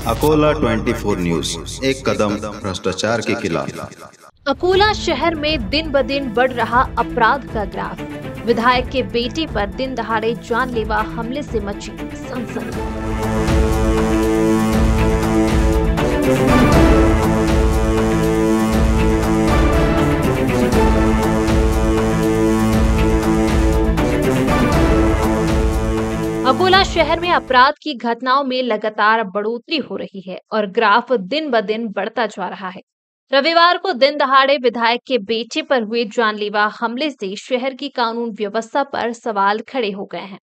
Akola 24 news, एक कदम भ्रष्टाचार के खिलाफ। अकोला शहर में दिन ब दिन बढ़ रहा अपराध का ग्राफ। विधायक के बेटे पर दिन दहाड़े जानलेवा हमले से मची सनसनी। अकोला शहर में अपराध की घटनाओं में लगातार बढ़ोतरी हो रही है और ग्राफ दिन ब दिन बढ़ता जा रहा है। रविवार को दिन दहाड़े विधायक के बेटे पर हुए जानलेवा हमले से शहर की कानून व्यवस्था पर सवाल खड़े हो गए हैं।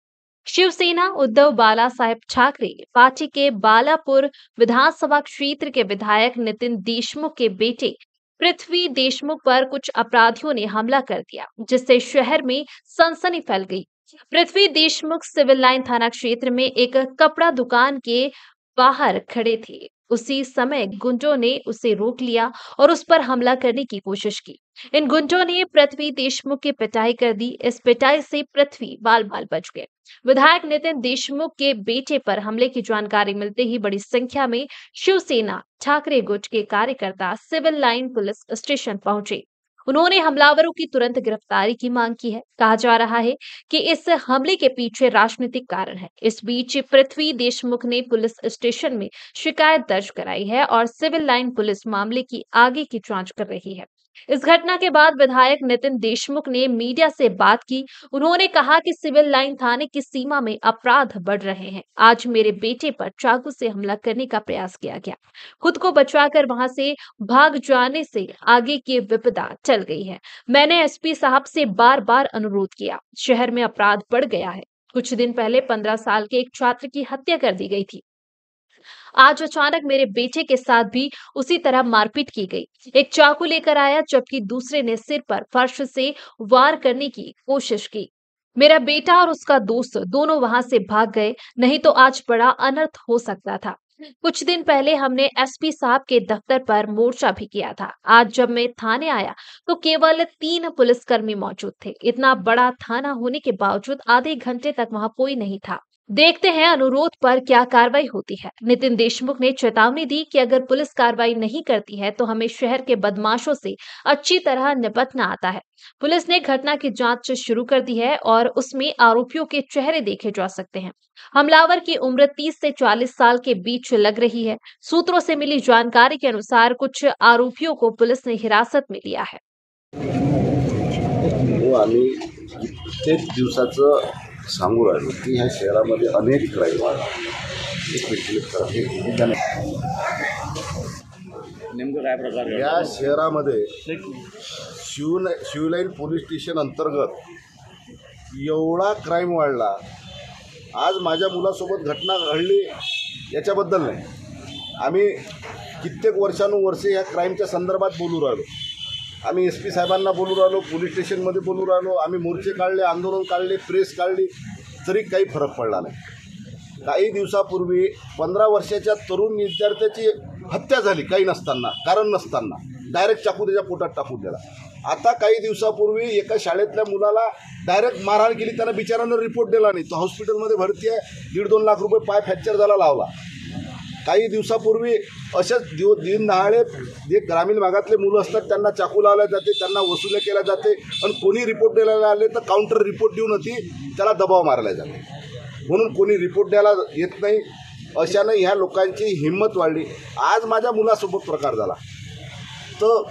शिवसेना उद्धव बाला साहेब ठाकरे पार्टी के बालापुर विधानसभा क्षेत्र के विधायक नितिन देशमुख के बेटे पृथ्वी देशमुख पर कुछ अपराधियों ने हमला कर दिया, जिससे शहर में सनसनी फैल गई। पृथ्वी देशमुख सिविल लाइन थाना क्षेत्र में एक कपड़ा दुकान के बाहर खड़े थे। उसी समय गुंडों ने उसे रोक लिया और उस पर हमला करने की कोशिश की। इन गुंडों ने पृथ्वी देशमुख की पिटाई कर दी। इस पिटाई से पृथ्वी बाल बाल बच गए। विधायक नितिन देशमुख के बेटे पर हमले की जानकारी मिलते ही बड़ी संख्या में शिवसेना ठाकरे गुट के कार्यकर्ता सिविल लाइन पुलिस स्टेशन पहुंचे। उन्होंने हमलावरों की तुरंत गिरफ्तारी की मांग की है। कहा जा रहा है कि इस हमले के पीछे राजनीतिक कारण है। इस बीच पृथ्वी देशमुख ने पुलिस स्टेशन में शिकायत दर्ज कराई है और सिविल लाइन पुलिस मामले की आगे की जांच कर रही है। इस घटना के बाद विधायक नितिन देशमुख ने मीडिया से बात की। उन्होंने कहा कि सिविल लाइन थाने की सीमा में अपराध बढ़ रहे हैं। आज मेरे बेटे पर चाकू से हमला करने का प्रयास किया गया। खुद को बचाकर वहां से भाग जाने से आगे की विपदा टल गई है। मैंने एसपी साहब से बार बार अनुरोध किया। शहर में अपराध बढ़ गया है। कुछ दिन पहले 15 साल के एक छात्र की हत्या कर दी गई थी। आज अचानक मेरे बेटे के साथ भी उसी तरह मारपीट की गई। एक चाकू लेकर आया, जबकि दूसरे ने सिर पर फर्श से वार करने की कोशिश की। मेरा बेटा और उसका दोस्त दोनों वहां से भाग गए, नहीं तो आज बड़ा अनर्थ हो सकता था। कुछ दिन पहले हमने एसपी साहब के दफ्तर पर मोर्चा भी किया था। आज जब मैं थाने आया तो केवल 3 पुलिसकर्मी मौजूद थे। इतना बड़ा थाना होने के बावजूद आधे घंटे तक वहां कोई नहीं था। देखते हैं अनुरोध पर क्या कार्रवाई होती है। नितिन देशमुख ने चेतावनी दी कि अगर पुलिस कार्रवाई नहीं करती है तो हमें शहर के बदमाशों से अच्छी तरह निपटना आता है। पुलिस ने घटना की जांच शुरू कर दी है और उसमें आरोपियों के चेहरे देखे जा सकते हैं। हमलावर की उम्र 30 से 40 साल के बीच लग रही है। सूत्रों से मिली जानकारी के अनुसार कुछ आरोपियों को पुलिस ने हिरासत में लिया है। सांगू राहिलो की ह्या शहरामध्ये अनेक क्राईम नेमकं काय प्रकार या शहरामध्ये शिवलाईन पोलीस स्टेशन अंतर्गत एवढा क्राईम वाढला। आज माझ्या मुलासोबत घटना घडली याच्याबद्दल नाही, आम्ही कित्येक वर्षानुवर्षे या क्राईमच्या संदर्भात बोलू राहिलो। आम्ही एसपी साहेबांना बोलू राहिलो, पोलीस स्टेशनमध्ये बोलू राहिलो, आम्ही मोर्चे काढले, आंदोलन काढले, प्रेस काढली, तरी काही फरक पडला नाही। काही दिवसापूर्वी 15 वर्षाच्या तरुण विद्यार्थ्याची हत्या झाली, काही नसताना, कारण नसताना डायरेक्ट चाकू त्याच्या पोटात टाकून दिला। आता काही दिवसापूर्वी एका शाळेतल्या मुलाला डायरेक्ट मारहाण केली, त्यानं बिचारानं रिपोर्ट दिला नाही, तो हॉस्पिटलमध्ये भरती आहे, 1.5-2 लाख रुपये पाय फ्रॅक्चर झाला लावला। काही दिवसापूर्वी अशाच दिन दहाडे जे ग्रामीण भागातले मुलं असतात त्यांना चाकू लावल्या जाते, त्यांना वसुल्या केल्या जाते आणि कोणी रिपोर्ट द्यायला आले तर काउंटर रिपोर्ट देऊन त्याला दबाव मारला जाते, म्हणून कोणी रिपोर्ट द्यायला येत नाही। अशानं ह्या लोकांची हिंमत वाढली। आज माझ्या मुलासोबत प्रकार झाला तर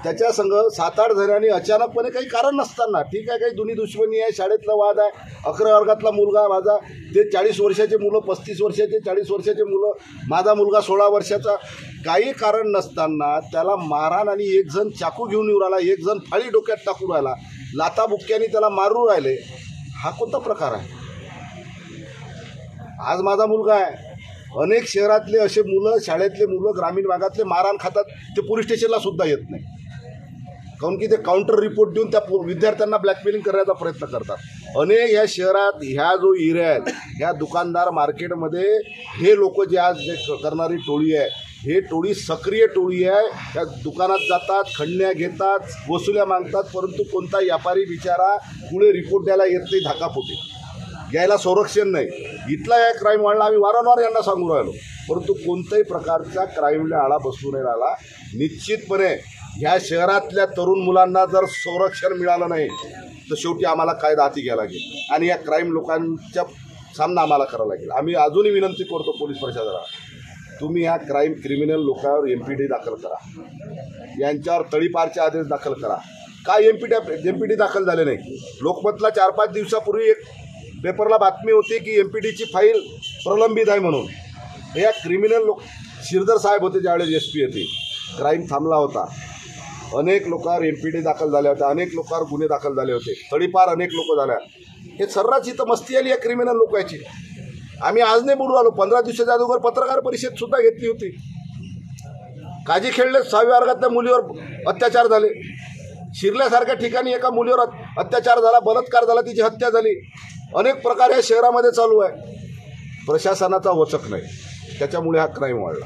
त्याच्या संग 7-8 जणांनी अचानकपणे काही कारण नसताना, ठीक आहे, काही दुनी दुश्मनी आहे, शाळेतला वाद आहे, 11 वर्गातला मुलगा माझा, ते 40 वर्षाचे मुलं, 35 वर्षाचे, 40 वर्षाचे मुलं, माझा मुलगा 16 वर्षाचा, काही कारण नसताना त्याला मारहाण आणि एक जण चाकू घेऊन येऊ राहिला, एक जण फाळी डोक्यात टाकून राहिला, लाताबुक्क्याने त्याला मारू राहिले। हा कोणता प्रकार आहे? आज माझा मुलगा आहे, अनेक शहरातले असे मुलं, शाळेतले मुलं, ग्रामीण भागातले मारहाण खातात, ते पोलीस स्टेशनला सुद्धा येत नाही, काऊन की ते काउंटर रिपोर्ट देऊन त्या विद्यार्थ्यांना ब्लॅकमेलिंग करण्याचा प्रयत्न करतात। अनेक ह्या शहरात ह्या जो एरिया आहे, ह्या दुकानदार मार्केटमध्ये हे लोक जे आज जे करणारी टोळी आहे, हे टोळी सक्रिय टोळी आहे। त्या दुकानात जातात, खंडण्या घेतात, वसुल्या मागतात, परंतु कोणता व्यापारी बिचारा पुढे रिपोर्ट द्यायला येत नाही धाकापोटी। घ्यायला संरक्षण नाही. इथला या क्राईम वाढला, आम्ही वारंवार यांना सांगून राहिलो, परंतु कोणत्याही प्रकारचा क्राईमला आळा बसू नाही राहिला. निश्चितपणे ह्या शहरातल्या तरुण मुलांना जर संरक्षण मिळालं नाही तर शेवटी आम्हाला कायदा हाती घ्यायला लागेल आणि या क्राईम लोकांच्या सामना आम्हाला करावा लागेल. आम्ही अजूनही विनंती करतो पोलीस प्रशासनाला, तुम्ही ह्या क्रिमिनल लोकांवर MPD दाखल करा, यांच्यावर तडीपारचे आदेश दाखल करा. का MPD दाखल झाले नाही? लोकमतला 4-5 दिवसापूर्वी एक पेपरला बातमी होती की MPDची फाईल प्रलंबित आहे म्हणून. या क्रिमिनल शिरदर साहेब होते ज्यावेळेस SP होते, क्राईम थांबला होता, अनेक लोकांवर MPD दाखल झाल्या होत्या, अनेक लोकांवर गुन्हे दाखल झाले होते, तडीपार अनेक लोक झाल्या. हे सर्रास इथं मस्ती आली या क्रिमिनल लोकांची. आम्ही आज नाही बोलू आलो, 15 दिवसाच्या अगोदर पत्रकार परिषद सुद्धा घेतली होती. काजी खेळले 6व्या वर्गातल्या मुलीवर अत्याचार झाले, शिरल्यासारख्या ठिकाणी एका मुलीवर अत्याचार झाला, बलात्कार झाला, तिची हत्या झाली. अनेक प्रकार या शहरामध्ये चालू आहे. प्रशासनाचा वचक नाही, त्याच्यामुळे हा क्राईम वाढला.